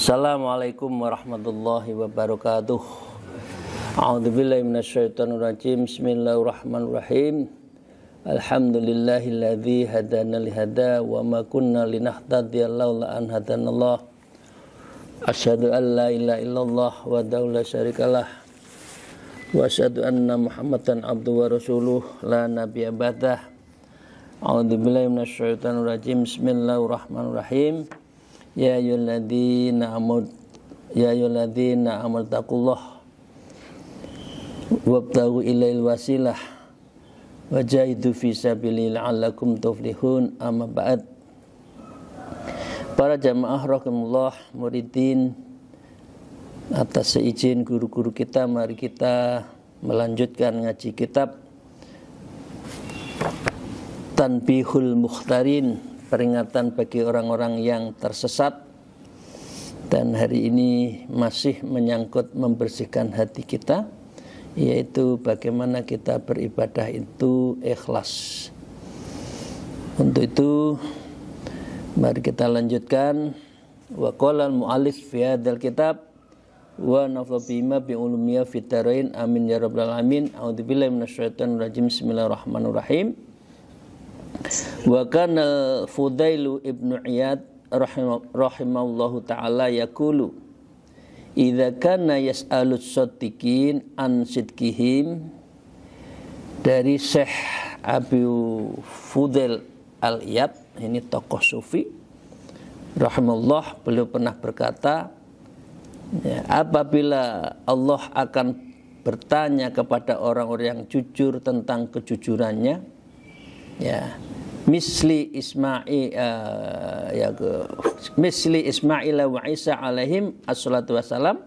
Assalamualaikum warahmatullahi wabarakatuh. A'udzubillahi minasyaitonirrajim. Bismillahirrahmanirrahim. Alhamdulillahilladzi hadana lihada wa ma kunna linahtadiya laula an hadanallah. Asyhadu an la ilaha illallah wahdahu la syarikalah wa asyhadu anna Muhammadan abduhu wa rasuluh la nabiyya ba'dah. A'udzubillahi minasyaitonirrajim. Bismillahirrahmanirrahim. Ya ayyuhalladzina amanu taqullaha wabtaghu ilaihil wasilah wajahidu fi sabilihi la'allakum tuflihun. Amma ba'd. Para jamaah rahimakumullah, muridin, atas seizin guru-guru kita, mari kita melanjutkan ngaji kitab Tanbihul Mukhtarin, peringatan bagi orang-orang yang tersesat. Dan hari ini masih menyangkut membersihkan hati kita, yaitu bagaimana kita beribadah itu ikhlas. Untuk itu mari kita lanjutkan. Wa qala al-mu'allif fi hadzal kitab wa nafa'ana bima bi ulumiyya fid dharain amin ya rabbal alamin. A'udzubillahi minasyaitonir rajim. Bismillahirrahmanirrahim. Wa kana Fudailu ibnu Iyad rahimahullahu ta'ala yaqulu idza kana yas'alus shadiqin an sidqihim. Dari Syekh Abu Fudail al-Iyad, ini tokoh sufi rahimahullah, beliau pernah berkata, ya, apabila Allah akan bertanya kepada orang-orang yang jujur tentang kejujurannya, ya, misli Ismail wa Isa alaihim assalatu wassalam,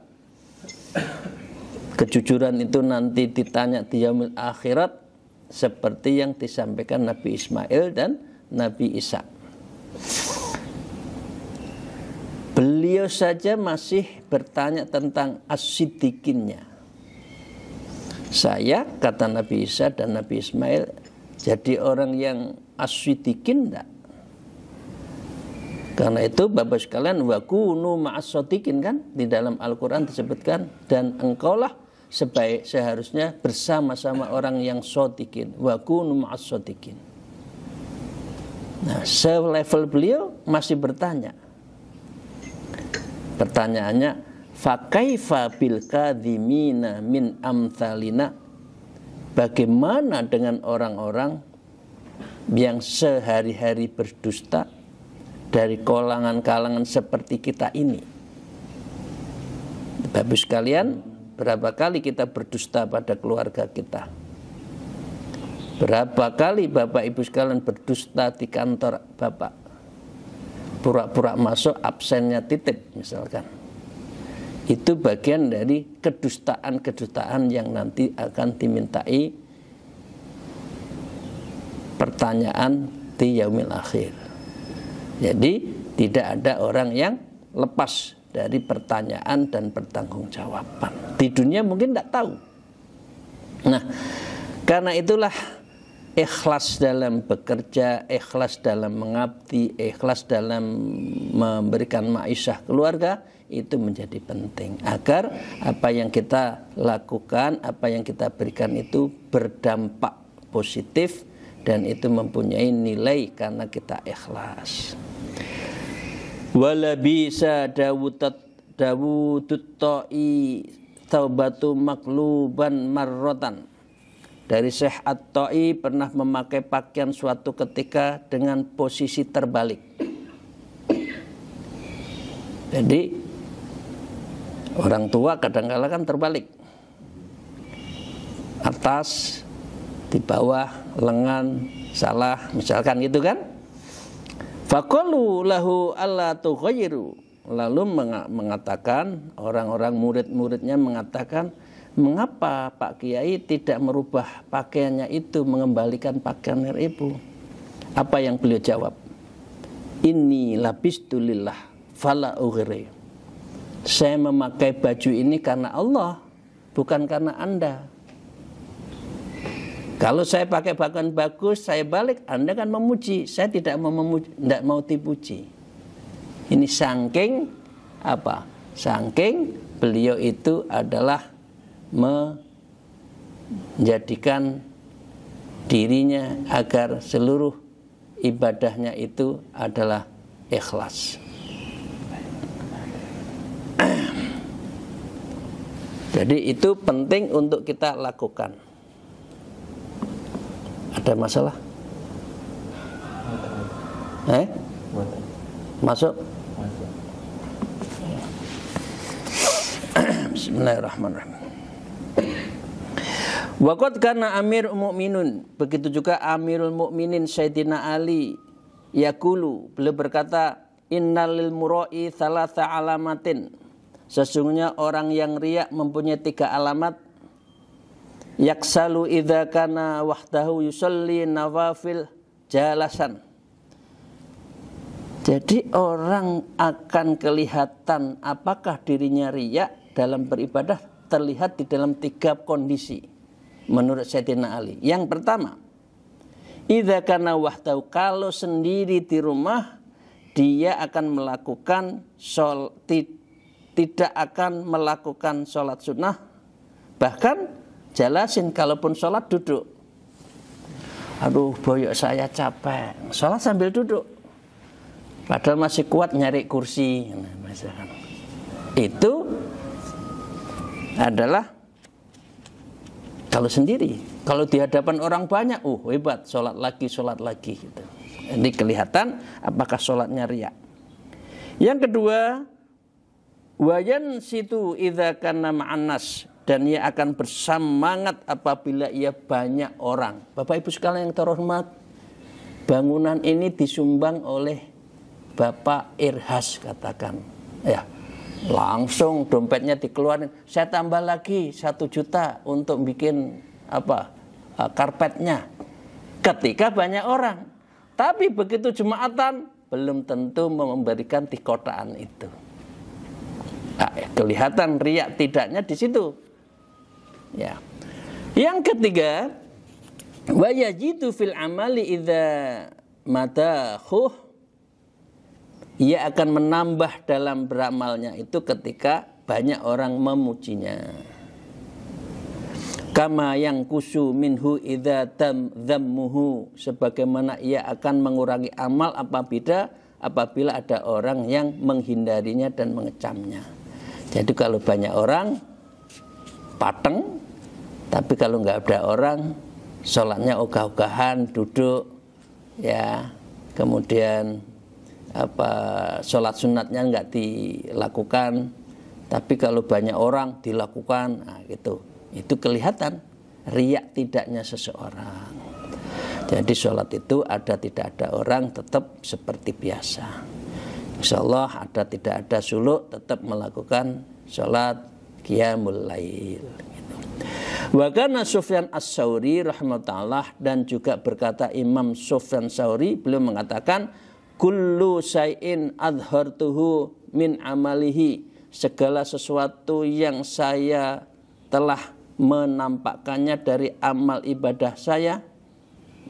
kejujuran itu nanti ditanya di yaumil akhirat seperti yang disampaikan Nabi Ismail dan Nabi Isa. Beliau saja masih bertanya tentang as-siddiqinnya. Saya, kata Nabi Isa dan Nabi Ismail, jadi orang yang as-siddiqin enggak? Karena itu Bapak sekalian, wa kunu ma'as-shadiqin, kan di dalam Al-Qur'an disebutkan, dan engkaulah seharusnya bersama-sama orang yang shadiqin. Wa kunu ma'as-shadiqin. Nah, selevel beliau masih bertanya. Pertanyaannya, fa kaifa bil kadhimina min amthalina? Bagaimana dengan orang-orang yang sehari-hari berdusta dari kalangan-kalangan seperti kita ini? Bapak sekalian, berapa kali kita berdusta pada keluarga kita? Berapa kali Bapak Ibu sekalian berdusta di kantor Bapak? Pura-pura masuk, absennya titip misalkan. Itu bagian dari kedustaan-kedustaan yang nanti akan dimintai pertanyaan di yaumil akhir. Jadi tidak ada orang yang lepas dari pertanyaan dan pertanggungjawaban. Di dunia mungkin tidak tahu. Nah, karena itulah ikhlas dalam bekerja, ikhlas dalam mengabdi, ikhlas dalam memberikan ma'isyah keluarga, itu menjadi penting agar apa yang kita lakukan, apa yang kita berikan itu berdampak positif dan itu mempunyai nilai karena kita ikhlas. Wala bisa Dawudut ta'i taubatu makluban marrotan. Dari Syekh At-Ta'i pernah memakai pakaian suatu ketika dengan posisi terbalik. Jadi orang tua kadang-kala kan terbalik, atas, di bawah, lengan, salah, misalkan gitu kan. Faqalu lahu alla tughayyiru. Lalu mengatakan, orang-orang murid-muridnya mengatakan, mengapa Pak Kiai tidak merubah pakaiannya itu, mengembalikan pakaian ibu? Apa yang beliau jawab? Inni labistu lillah fala ughri. Saya memakai baju ini karena Allah, bukan karena Anda. Kalau saya pakai pakaian bagus, saya balik, Anda kan memuji. Saya tidak mau memuji, tidak mau dipuji. Ini saking Apa? Saking beliau itu adalah menjadikan dirinya agar seluruh ibadahnya itu adalah ikhlas. Jadi itu penting untuk kita lakukan. Ada masalah? Masuk? Bismillahirrahmanirrahim. Waqad kana Amirul Mukminin, begitu juga Amirul Mukminin Sayyidina Ali yaqulu, beliau berkata, innal lil mura'i thalatha alamatin, sesungguhnya orang yang riya mempunyai 3 alamat. Yaksalu idza kana wahdahu yusalli nawafil jalasan. Jadi orang akan kelihatan apakah dirinya riya dalam beribadah terlihat di dalam 3 kondisi menurut Sayyidina Ali. Yang pertama, idza kana wahdahu, kalau sendiri di rumah dia akan melakukan tidak akan melakukan sholat sunnah, bahkan jalasin, kalaupun sholat duduk. Aduh boyok saya capek, sholat sambil duduk, padahal masih kuat nyari kursi. Itu adalah kalau sendiri. Kalau di hadapan orang banyak, hebat, sholat lagi gitu. Jadi kelihatan apakah sholatnya riya. Yang kedua, wayan situ idza kana ma'annas, dan ia akan bersemangat apabila ia banyak orang. Bapak Ibu sekalian yang terhormat, bangunan ini disumbang oleh Bapak Irhas, katakan. Ya, langsung dompetnya dikeluarin. Saya tambah lagi 1 juta untuk bikin karpetnya. Ketika banyak orang. Tapi begitu Jumatan, belum tentu memberikan di kotaan itu. Nah, kelihatan riak tidaknya di situ. Ya. Yang ketiga, wa yajidu fil amali idza madahu, ia akan menambah dalam beramalnya itu ketika banyak orang memujinya. Kama yang kusu minhu idza dzammuhu, sebagaimana ia akan mengurangi amal apabila ada orang yang menghindarinya dan mengecamnya. Jadi kalau banyak orang pateng, tapi kalau nggak ada orang, sholatnya ogah-ogahan, duduk, ya, kemudian sholat sunatnya nggak dilakukan, tapi kalau banyak orang dilakukan, nah gitu. Itu kelihatan riak tidaknya seseorang. Jadi sholat itu ada tidak ada orang tetap seperti biasa. Insyaallah ada tidak ada suluk tetap melakukan sholat qiyamul lail. Wa kana Sufyan Ats-Tsauri rahimahullah, dan juga berkata Imam Sufyan Tsauri, beliau mengatakan kullu syai'in adhartuhu min amalihi, segala sesuatu yang saya telah menampakkannya dari amal ibadah saya,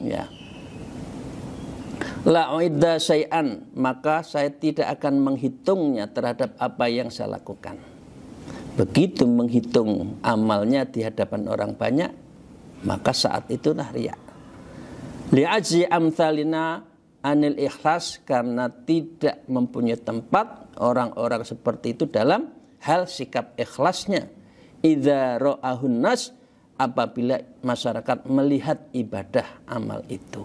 ya, la uidda syai'an, maka saya tidak akan menghitungnya terhadap apa yang saya lakukan. Begitu menghitung amalnya di hadapan orang banyak, maka saat itulah riya. Li'ajzi amthalina anil ikhlas, karena tidak mempunyai tempat orang-orang seperti itu dalam hal sikap ikhlasnya. Idza ra'ahun nas, apabila masyarakat melihat ibadah amal itu.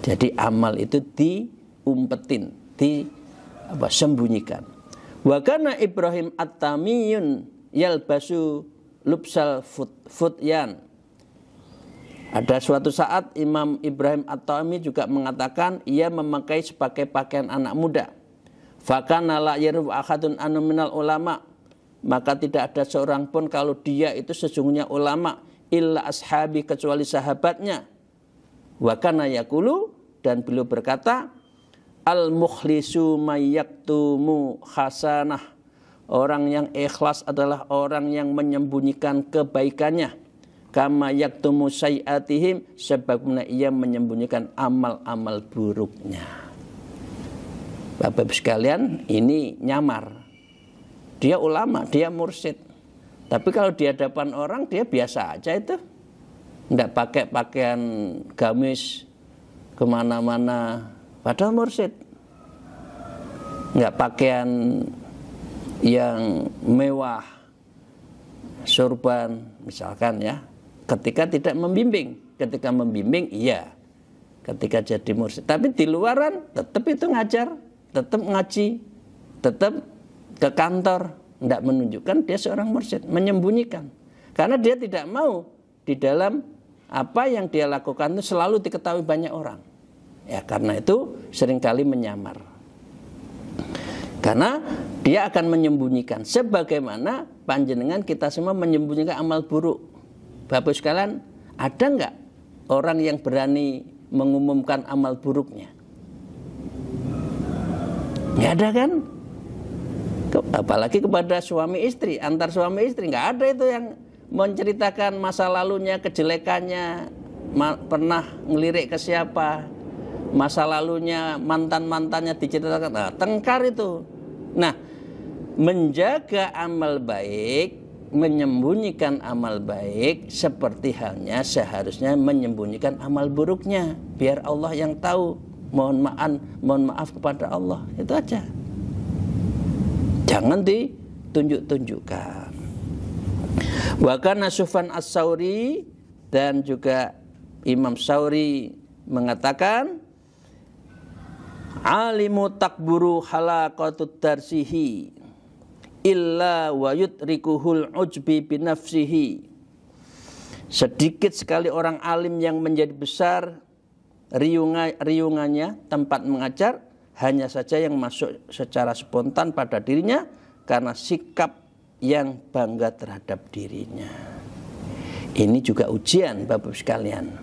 Jadi amal itu diumpetin, sembunyikan. Wa kana Ibrahim At-Tamiyun yalbasu lubsal futyan. Ada suatu saat Imam Ibrahim At-Tami juga mengatakan ia memakai sebagai pakaian anak muda. Fakana la yaruf ahadun anu minal ulama, maka tidak ada seorang pun kalau dia itu sesungguhnya ulama, illa ashabi, kecuali sahabatnya. Wa kana yaqulu, dan beliau berkata, al mukhlisu mayyaktumu hasanah, orang yang ikhlas adalah orang yang menyembunyikan kebaikannya. Kama yaktumu sayiatihim, sebagaimana ia menyembunyikan amal-amal buruknya. Bapak-Ibu sekalian, ini nyamar. dia ulama, dia mursyid. Tapi kalau di hadapan orang dia biasa aja itu, tidak pakai pakaian gamis kemana-mana, padahal mursyid. Nggak pakaian yang mewah, sorban misalkan ya. Ketika tidak membimbing, ketika membimbing iya. Ketika jadi mursyid, tapi di luaran tetap itu ngajar, tetap ngaji, tetap ke kantor, tidak menunjukkan dia seorang mursyid, menyembunyikan. Karena dia tidak mau di dalam apa yang dia lakukan itu selalu diketahui banyak orang. Ya karena itu seringkali menyamar. Karena dia akan menyembunyikan, sebagaimana panjenengan kita semua menyembunyikan amal buruk. Bapak sekalian, ada nggak orang yang berani mengumumkan amal buruknya? Nggak ada kan? Apalagi kepada suami istri, antar suami istri nggak ada itu yang menceritakan masa lalunya, kejelekannya, pernah ngelirik ke siapa, masa lalunya, mantan-mantannya diceritakan. Nah, tengkar itu. Nah, menjaga amal baik, menyembunyikan amal baik seperti halnya seharusnya menyembunyikan amal buruknya, biar Allah yang tahu. Mohon maaf kepada Allah, itu aja. Jangan ditunjuk-tunjukkan. Wa kana Sufyan As-Tsauri, dan juga Imam Tsauri mengatakan, alimu takburu halaqatut darsihi illa wa yudrikuhul ujbi binafsihi. Sedikit sekali orang alim yang menjadi besar riungannya tempat mengajar, hanya saja yang masuk secara spontan pada dirinya karena sikap yang bangga terhadap dirinya. Ini juga ujian Bapak sekalian.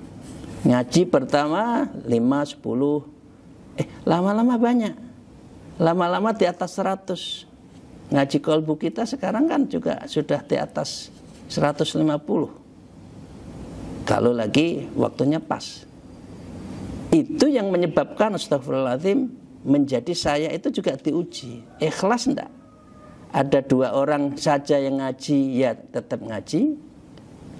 Ngaji pertama 5, 10, lama-lama banyak. Lama-lama di atas 100. Ngaji kolbu kita sekarang kan juga sudah di atas 150. Kalau lagi waktunya pas. Itu yang menyebabkan astagfirullahaladzim menjadi saya itu juga diuji. Ikhlas enggak? Ada 2 orang saja yang ngaji, ya tetap ngaji.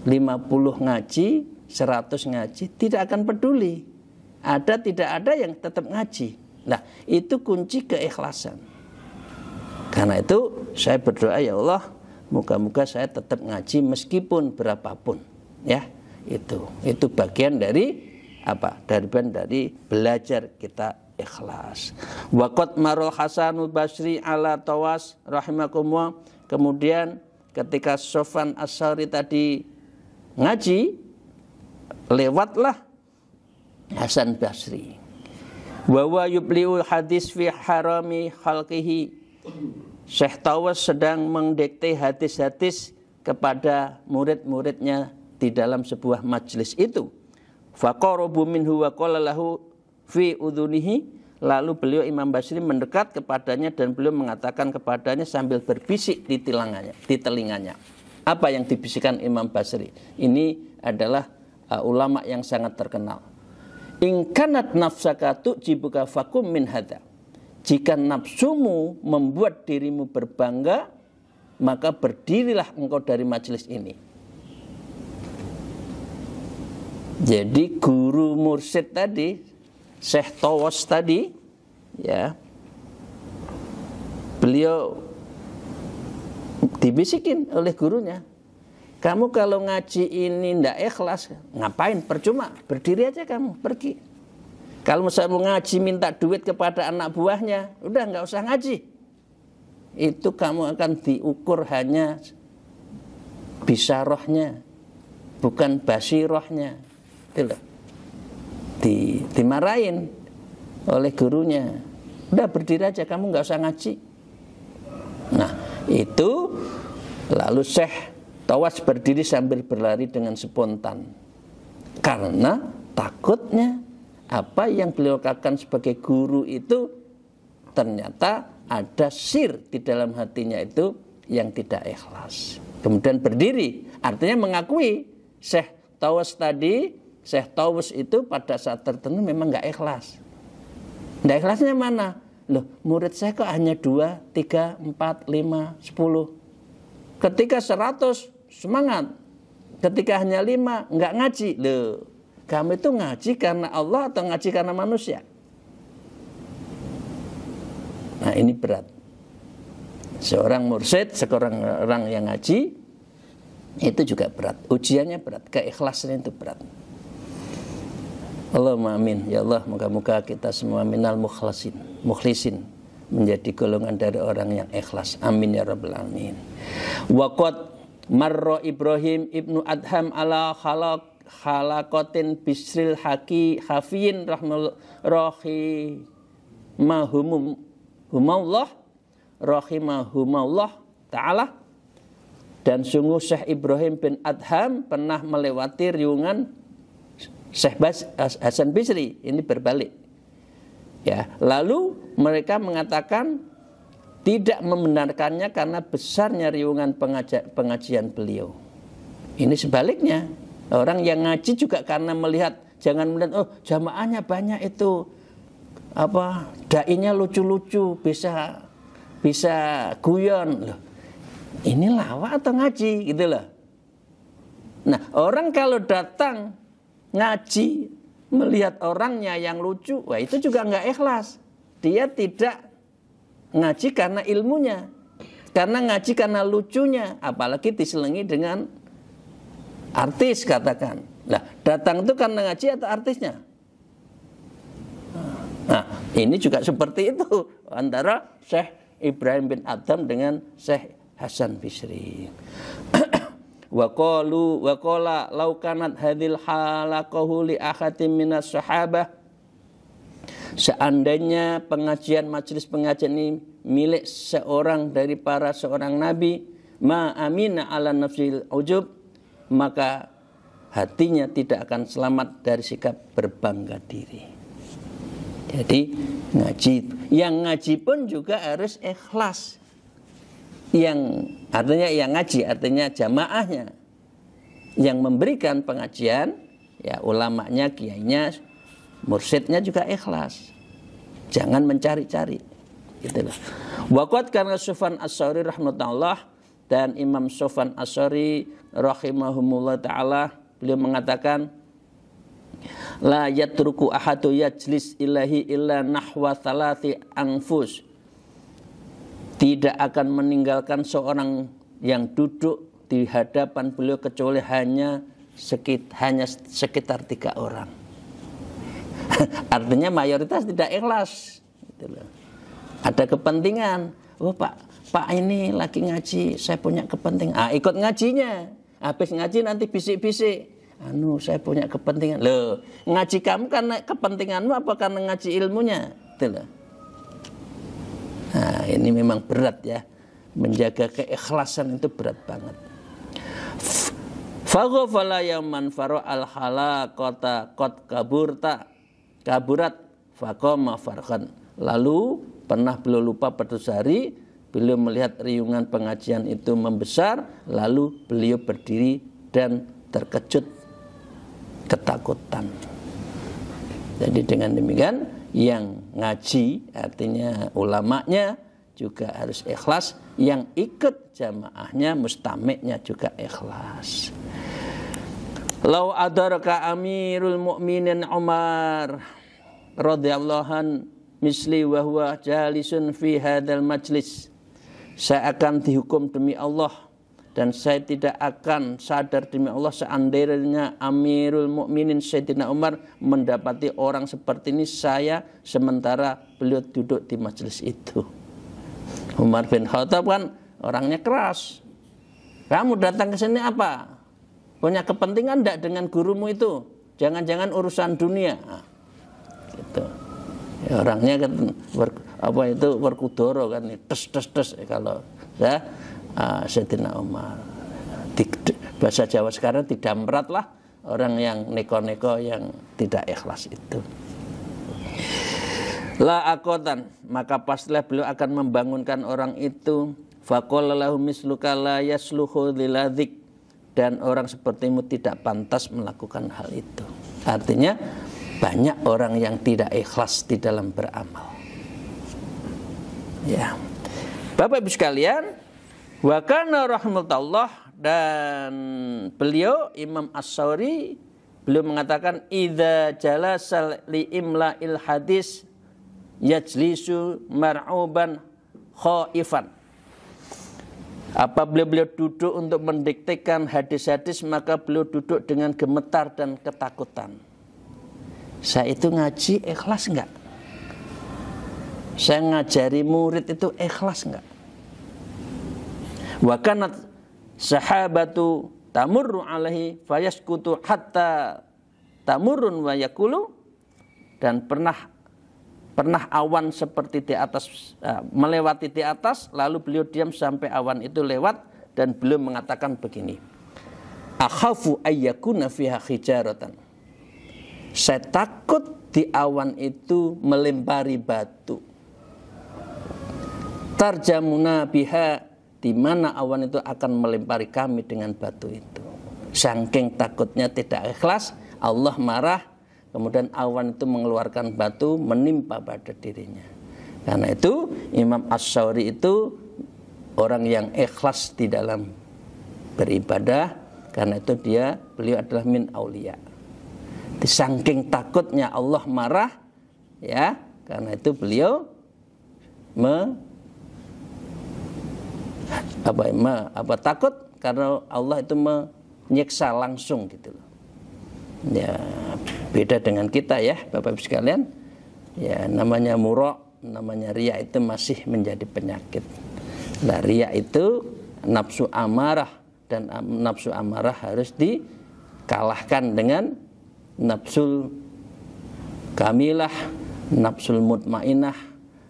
50 ngaji, 100 ngaji, tidak akan peduli. Ada tidak ada yang tetap ngaji. Nah, itu kunci keikhlasan. Karena itu saya berdoa, ya Allah, moga-moga saya tetap ngaji meskipun berapapun. Ya, itu bagian dari apa? Dari belajar kita ikhlas. Waqat marul Hasanul Basri ala tawas rahimakumullah. Kemudian ketika Sufyan As-Tsauri tadi ngaji, lewatlah Hasan Basri. Wa wa yubliul hadis fi harami khalqihi. Syekh Tawas sedang mendikte hadis-hadis kepada murid-muridnya di dalam sebuah majelis itu. Faqarabu minhu wa qala lahu fi udhunihi, lalu beliau Imam Basri mendekat kepadanya dan beliau mengatakan kepadanya sambil berbisik di telinganya. Apa yang dibisikkan Imam Basri? Ini adalah ulama yang sangat terkenal. In kanat nafsaka tu'jibuka fakum min hadza. Jika nafsumu membuat dirimu berbangga, maka berdirilah engkau dari majelis ini. Jadi guru mursyid tadi, Syekh Tawas tadi, ya, beliau dibisikin oleh gurunya, kamu kalau ngaji ini ndak ikhlas, ngapain? Percuma, berdiri aja kamu, pergi. Kalau misalnya mau ngaji minta duit kepada anak buahnya, udah nggak usah ngaji. Itu kamu akan diukur hanya bisarohnya, bukan basirohnya. Itu loh. Dimarahin oleh gurunya. Udah berdiri aja, kamu nggak usah ngaji. Nah itu lalu Syekh Tawas berdiri sambil berlari dengan spontan. Karena takutnya apa yang beliau katakan sebagai guru itu ternyata ada sir di dalam hatinya itu yang tidak ikhlas. Kemudian berdiri, artinya mengakui Syekh Tawas tadi, Syekh Tawas itu pada saat tertentu memang nggak ikhlas. Nggak ikhlasnya mana? loh murid saya kok hanya 2, 3, 4, 5, 10. Ketika 100 semangat, ketika hanya 5 nggak ngaji. Loh, kamu itu ngaji karena Allah atau ngaji karena manusia? Nah ini berat. Seorang mursyid, seorang orang yang ngaji itu juga berat. Ujiannya berat, keikhlasan itu berat. Allahumma amin. Ya Allah, moga-moga kita semua minal mukhlisin, menjadi golongan dari orang yang ikhlas. Amin ya rabbal alamin. Waqad marra Ibrahim ibnu Adham ala khalaqatin bisril hafiyin rahimahumullah ta'ala. Dan sungguh Syekh Ibrahim bin Adham pernah melewati riungan Syekh Hasan Bisri. Ini berbalik. Ya, lalu mereka mengatakan tidak membenarkannya karena besarnya riungan pengajian beliau. Ini sebaliknya. Orang yang ngaji juga karena melihat, jangan melihat oh jamaahnya banyak itu, dainya lucu-lucu, bisa guyon. Loh, ini lawak atau ngaji gitu loh. Nah, orang kalau datang ngaji melihat orangnya yang lucu, wah itu juga nggak ikhlas. Dia tidak ngaji karena ilmunya, karena ngaji karena lucunya, apalagi diselingi dengan artis katakan. Nah, datang itu karena ngaji atau artisnya? Nah, ini juga seperti itu antara Syekh Ibrahim bin Adham dengan Syekh Hasan Bisri. Wa qala law kanat hadhil halaqahu li ahadin minas sahabah. Seandainya majelis pengajian ini milik seorang dari seorang nabi, ma amina ala nafsil ujub, maka hatinya tidak akan selamat dari sikap berbangga diri. Jadi yang ngaji pun juga harus ikhlas. Yang artinya jamaahnya, yang memberikan pengajian, ya ulamanya, kiainya, mursyidnya juga ikhlas. Jangan mencari-cari. Itulah. Waqat karena Sufyan As-Tsauri rahmatullah dan Imam Sufyan As-Tsauri rahimahumullah taala, beliau mengatakan la yatruku ahadu yajlis ilahi illa nahwa thalathi anfus. Tidak akan meninggalkan seorang yang duduk di hadapan beliau kecuali hanya sekitar 3 orang. Artinya mayoritas tidak ikhlas. Ada kepentingan. Oh Pak ini lagi ngaji, saya punya kepentingan. Ikut ngajinya. Habis ngaji nanti bisik-bisik. Saya punya kepentingan. Loh, ngaji kamu karena kepentinganmu apa karena ngaji ilmunya? Itulah. Nah, ini memang berat ya. Menjaga keikhlasan itu berat banget. Faghfala yauman faro al-halaqata qad kaburat faqama farqan. Lalu pernah beliau lupa pada hari, beliau melihat riungan pengajian itu membesar, lalu beliau berdiri dan terkejut ketakutan. Jadi dengan demikian yang ngaji artinya ulamanya juga harus ikhlas, yang ikut jamaahnya mustamiknya juga ikhlas. Lau adaraka Amirul Mukminin Umar radhiyallahu an misli wa huwa jalisun fi hadzal majlis, saya akan dihukum demi Allah dan saya tidak akan sadar demi Allah seandainya Amirul Mukminin Sayyidina Umar mendapati orang seperti ini saya sementara beliau duduk di majelis itu. Umar bin Khattab kan orangnya keras. Kamu datang ke sini apa? Punya kepentingan enggak dengan gurumu itu? Jangan-jangan urusan dunia. Gitu. Ya, orangnya kan berkudoro kan, tes kalau ya. Sayyidina Umar. Bahasa Jawa sekarang didamrat lah orang yang neko-neko yang tidak ikhlas itu. La akotan, maka pastilah beliau akan membangunkan orang itu. Faqala lahu misluka la yasluhu liladzik, dan orang sepertimu tidak pantas melakukan hal itu. Artinya banyak orang yang tidak ikhlas di dalam beramal. Ya. Bapak Ibu sekalian, wa kana rahmatullah, dan beliau Imam As-Sawri beliau mengatakan idza jalasa li imla'il hadis yajlisu mar'uban khaifan. Apabila beliau duduk untuk mendiktekan hadis-hadis, maka beliau duduk dengan gemetar dan ketakutan. Saya itu ngaji ikhlas enggak? Saya ngajari murid itu ikhlas enggak? Wa kanat sahabatu tamurru alaihi fayaskutu hatta tamurrun wa yakulu, dan pernah awan seperti di atas, melewati di atas, lalu beliau diam sampai awan itu lewat, dan beliau mengatakan begini, akhafu ayyakuna fiha hijaratan. Saya takut di awan itu melempari batu. Tarjamuna biha, di mana awan itu akan melempari kami dengan batu itu. Saking takutnya tidak ikhlas, Allah marah. Kemudian awan itu mengeluarkan batu menimpa pada dirinya. Karena itu Imam As-Sawri itu orang yang ikhlas di dalam beribadah. Karena itu beliau adalah min aulia. Saking takutnya Allah marah, ya. Karena itu beliau takut karena Allah itu menyiksa langsung gitu loh. Ya, beda dengan kita ya Bapak Ibu sekalian. Ya, namanya murok, namanya riya itu masih menjadi penyakit. Nah, riya itu nafsu amarah, dan nafsu amarah harus dikalahkan dengan nafsul kamilah, nafsul mutmainah,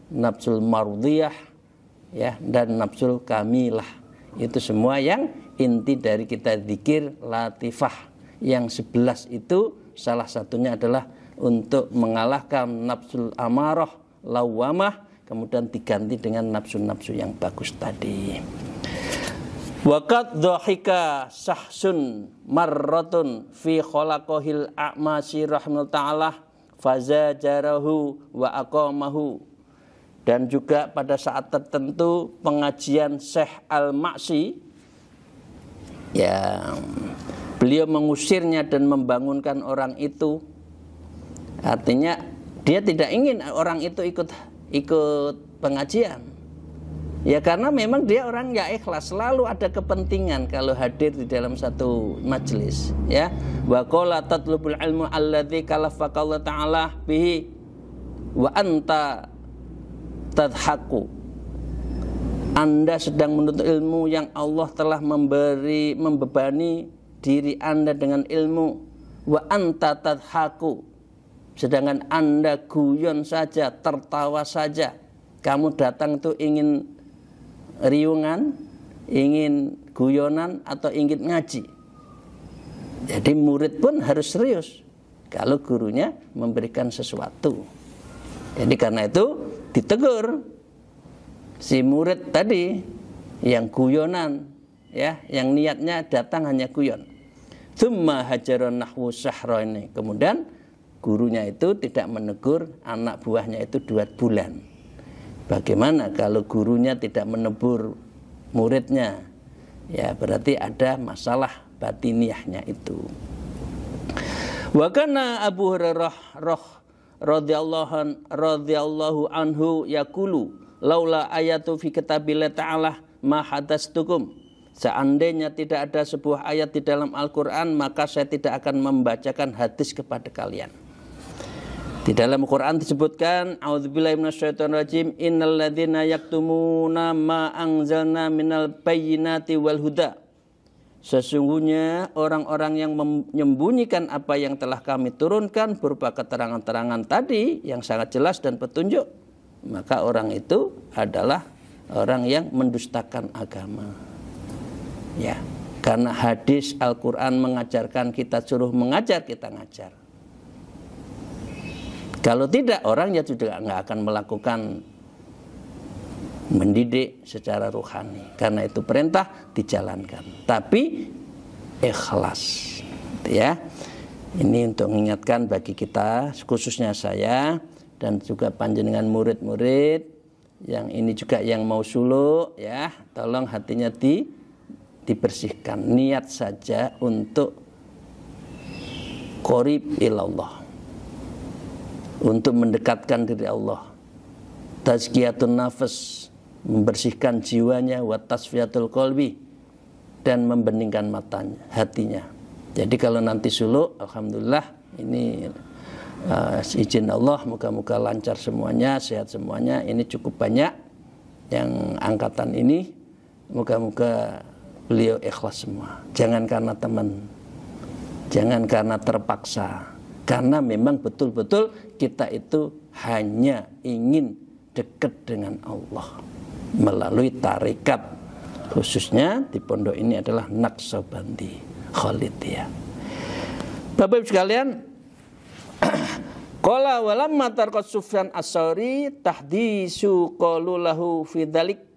nafsul mardiyah, ya, dan nafsul kamilah. Itu semua yang inti dari kita zikir latifah. Yang 11 itu salah satunya adalah untuk mengalahkan nafsul amarah, lawamah, kemudian diganti dengan nafsu-nafsu yang bagus tadi. Waqad dhahika sahsun marratun fi khalaqahil a'masi rahimahullah ta'ala fazajarahu wa aqamahu. Dan juga pada saat tertentu pengajian Syekh Al-Ma'si, ya, beliau mengusirnya dan membangunkan orang itu. Artinya dia tidak ingin orang itu ikut pengajian. Ya, karena memang dia orang yang ikhlas, selalu ada kepentingan kalau hadir di dalam satu majelis, ya. Wa qala tatlubul ilmu alladzi kalafakallahu ta'ala bihi wa anta tadhaku. Anda sedang menuntut ilmu yang Allah telah membebani diri Anda dengan ilmu, wa anta tadhaku, sedangkan Anda guyon saja, tertawa saja. Kamu datang itu ingin riungan, ingin guyonan, atau ingin ngaji. Jadi murid pun harus serius kalau gurunya memberikan sesuatu. Jadi karena itu ditegur si murid tadi yang guyonan, ya, yang niatnya datang hanya guyon. Tsumma hajaron nahwu syahraini. Kemudian gurunya itu tidak menegur anak buahnya itu 2 bulan. Bagaimana kalau gurunya tidak menegur muridnya? Ya, berarti ada masalah batiniahnya itu. Wa kana Abu Hurairah radhiyallahu anhu yaqulu laula ayatu fi kitabillah ta'ala ma hadastukum. Seandainya tidak ada sebuah ayat di dalam Al-Quran, maka saya tidak akan membacakan hadis kepada kalian. Di dalam Quran disebutkan, a'udzubillahi minasyaitonirrajim, innal ladzina yaktumuna ma anzalna minal bayyinati wal huda. Sesungguhnya orang-orang yang menyembunyikan apa yang telah kami turunkan berupa keterangan-terangan tadi yang sangat jelas dan petunjuk, maka orang itu adalah orang yang mendustakan agama. Ya, karena hadis Al-Quran mengajarkan kita, suruh mengajar, kita ngajar. Kalau tidak, orang ya juga nggak akan melakukan mendidik secara rohani. Karena itu perintah dijalankan, tapi ikhlas, ya. Ini untuk mengingatkan bagi kita, khususnya saya dan juga panjenengan murid-murid, yang ini juga yang mau suluk ya, tolong hatinya dibersihkan. Niat saja untuk qarib ilallah, untuk mendekatkan diri Allah. Tazkiyatun nafas, membersihkan jiwanya, wa tasfiyatul qalbi, dan membeningkan matanya, hatinya. Jadi kalau nanti suluk, alhamdulillah ini izin Allah, moga-moga lancar semuanya, sehat semuanya. Ini cukup banyak yang angkatan ini, moga-moga beliau ikhlas semua. Jangan karena teman, jangan karena terpaksa, karena memang betul-betul kita itu hanya ingin dekat dengan Allah melalui tarekat, khususnya di pondok ini adalah Naqsabandi Khalidiyah. Bapak Ibu sekalian, qala walamma tarqat Sufyan As-Tsauri tahdisu qalu lahu fi dzalik.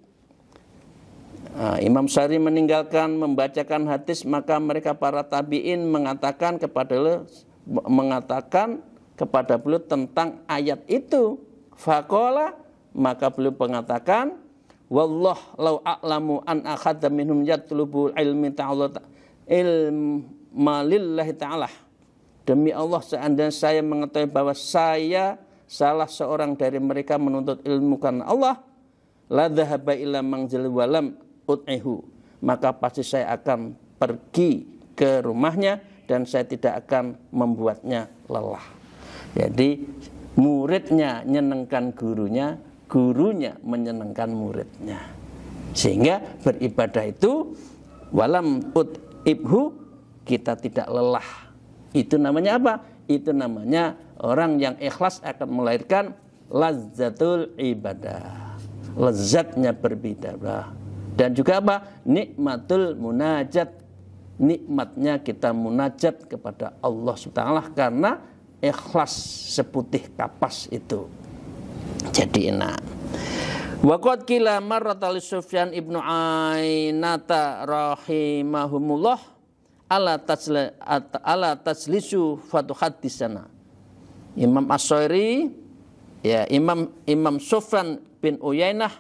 Imam Syafi'i meninggalkan membacakan hadis, maka mereka para tabi'in mengatakan kepada beliau tentang ayat itu. Faqala, maka beliau mengatakan, wallah law a'lamu an akhadha minhum yatlubul ilmi ta'ala ilma lillahi ta'ala. Demi Allah, seandainya saya mengetahui bahwa saya salah seorang dari mereka menuntut ilmu karena Allah, la dhahaba ila manzil walam ut'ihu, maka pasti saya akan pergi ke rumahnya dan saya tidak akan membuatnya lelah. Jadi muridnya menyenangkan gurunya, gurunya menyenangkan muridnya, sehingga beribadah itu walam ut'ibhu, kita tidak lelah. Itu namanya apa? Itu namanya orang yang ikhlas akan melahirkan lazzatul ibadah, lezatnya beribadah. Dan juga apa? Nikmatul munajat, nikmatnya kita munajat kepada Allah SWT karena ikhlas seputih kapas itu. Jadi enak. Wa qad qila marratan li Sufyan ibnu Ainata rahimahumullah ala tajlisu fatuhaddisana. Imam As-Tsauri, ya Imam Sufyan bin Uyainah,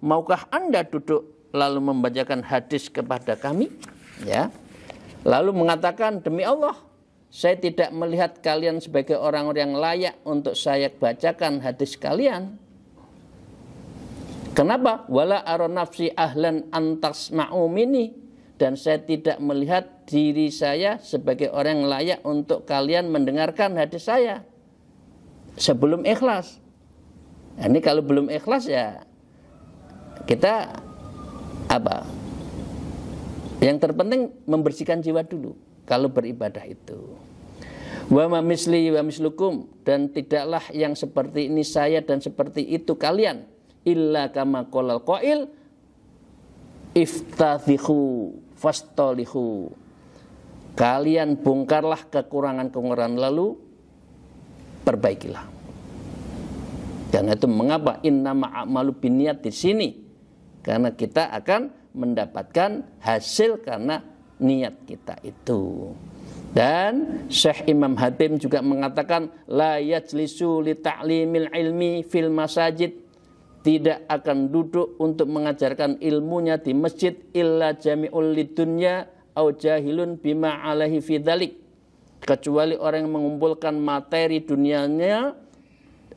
maukah Anda duduk lalu membacakan hadis kepada kami? Ya. Lalu mengatakan, demi Allah, saya tidak melihat kalian sebagai orang-orang yang layak untuk saya bacakan hadis kalian. Kenapa? Wala ara nafsi ahlan antasma'u minni, dan saya tidak melihat diri saya sebagai orang yang layak untuk kalian mendengarkan hadis saya sebelum ikhlas. Nah, ini kalau belum ikhlas ya kita apa? Yang terpenting membersihkan jiwa dulu kalau beribadah itu. Wa ma misli wa mislukum, dan tidaklah yang seperti ini saya dan seperti itu kalian, illa kama qalal qail iftadhihu fastalihu. Kalian bongkarlah kekurangan-kekurangan lalu perbaikilah. Karena itu mengapa innama a'malu binniyat di sini? Karena kita akan mendapatkan hasil karena niat kita itu. Dan Syekh Imam Hatim juga mengatakan la yajlisu li ta'limil ilmi fil masajid, tidak akan duduk untuk mengajarkan ilmunya di masjid illa jami'ul lidunya au jahilun bima alaihi fi dzalik, kecuali orang yang mengumpulkan materi dunianya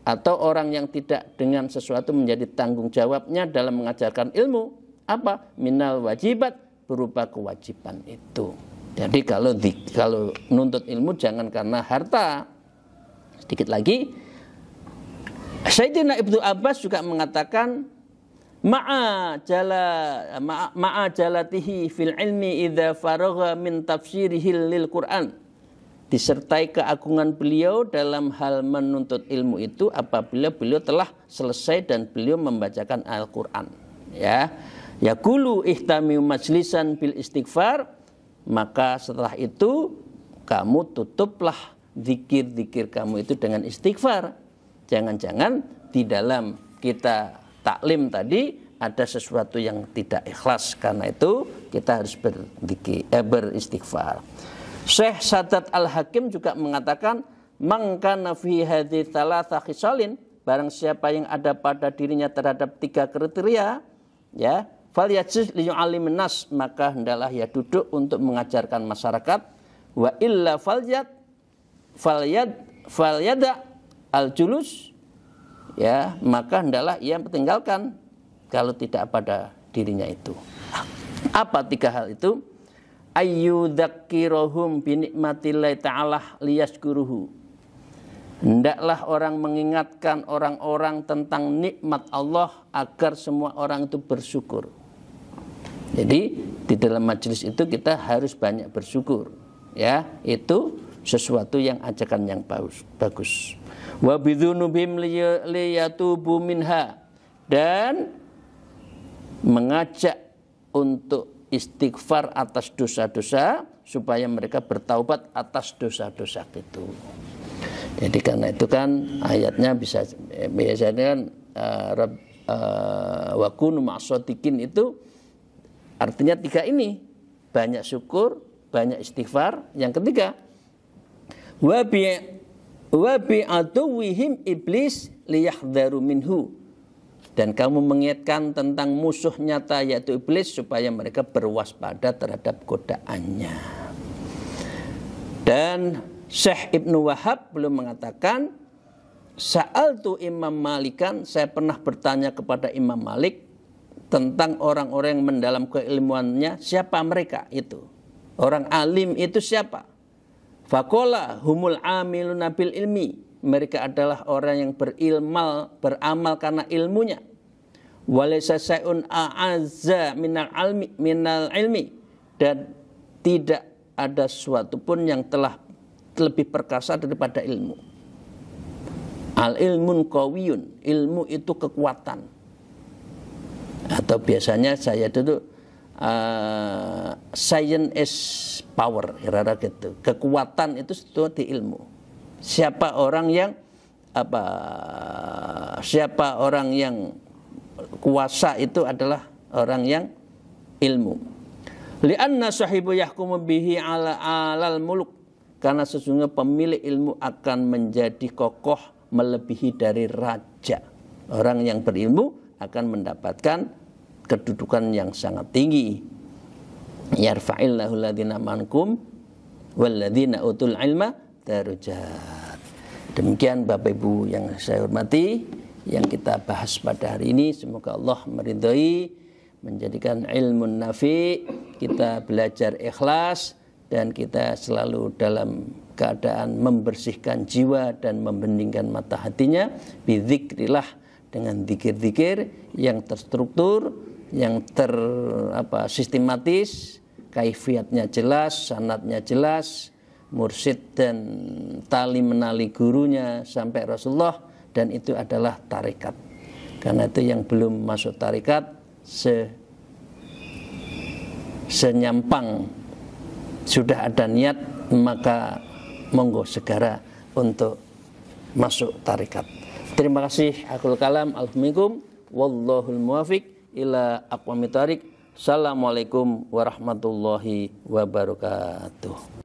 atau orang yang tidak dengan sesuatu menjadi tanggung jawabnya dalam mengajarkan ilmu. Apa? Minal wajibat, berupa kewajiban itu. Jadi kalau nuntut ilmu jangan karena harta. Sedikit lagi, Sayyidina Ibnu Abbas juga mengatakan ma'a jalatihi fil ilmi idza faragha min tafsirihil lil Qur'an, disertai keagungan beliau dalam hal menuntut ilmu itu apabila beliau telah selesai dan beliau membacakan Al-Qur'an. Ya, yaqulu ihtami majlisan bil istighfar, maka setelah itu kamu tutuplah zikir-zikir kamu itu dengan istighfar. Jangan-jangan di dalam kita taklim tadi ada sesuatu yang tidak ikhlas, karena itu kita harus beristighfar. Syekh Sadat Al-Hakim juga mengatakan man kana fi hadhihi thalatha khisalin barang siapa yang ada pada dirinya terhadap 3 kriteria, ya, falyajlis liyu'allimin nas, maka hendaklah ia duduk untuk mengajarkan masyarakat. Wa illa falyada al-julus, ya, maka hendaklah ia tinggalkan kalau tidak pada dirinya itu. Apa 3 hal itu? Ayyudzakkirahum bi nikmatillahi ta'ala liyashkuruhu. Hendaklah orang mengingatkan orang-orang tentang nikmat Allah agar semua orang itu bersyukur. Jadi di dalam majelis itu kita harus banyak bersyukur, ya, itu sesuatu yang ajakan yang bagus. Wa bidzunubihim liyatubu minha, dan mengajak untuk istighfar atas dosa-dosa supaya mereka bertaubat atas dosa-dosa itu. Jadi karena itu kan ayatnya biasanya kan wa kunu ma'as-shadiqin itu artinya 3 ini, banyak syukur, banyak istighfar. Yang ketiga, wa bi aduwihim iblis liyahdharu minhu, dan kamu mengingatkan tentang musuh nyata yaitu iblis supaya mereka berwaspada terhadap godaannya. Dan Syekh Ibnu Wahab belum mengatakan, Sa'altu Imam Malikan, saya pernah bertanya kepada Imam Malik tentang orang-orang yang mendalam keilmuannya, siapa mereka itu? Orang alim itu siapa? Faqala humul amiluna bil ilmi, mereka adalah orang yang beramal karena ilmunya. Walaysa syai'un a'azza minal ilmi, dan tidak ada sesuatu pun yang telah lebih perkasa daripada ilmu. Al ilmun qawiyun, ilmu itu kekuatan. Atau biasanya saya dulu science is power, kira-kira gitu. Kekuatan itu di ilmu. Siapa orang yang kuasa itu adalah orang yang ilmu. Li'anna sahibu yahkumu bihi alal muluk, karena sesungguhnya pemilik ilmu akan menjadi kokoh melebihi dari raja. Orang yang berilmu akan mendapatkan kedudukan yang sangat tinggi. Yarfa'illahu alladhina mankum walladhina utul ilma darajat. Demikian Bapak Ibu yang saya hormati, yang kita bahas pada hari ini. Semoga Allah meridhai, menjadikan ilmu nafi, kita belajar ikhlas, dan kita selalu dalam keadaan membersihkan jiwa dan membeningkan mata hatinya bidzikrillah, dengan zikir-zikir yang terstruktur, yang sistematis, kaifiatnya jelas, sanadnya jelas, mursyid dan tali menali gurunya sampai Rasulullah, dan itu adalah tarekat. Karena itu yang belum masuk tarekat senyampang sudah ada niat, maka monggo segera untuk masuk tarekat. Terima kasih. Akhirul kalam. Alhamdulillah. Wallahul muwafiq ila aqwamit thariq. Assalamualaikum warahmatullahi wabarakatuh.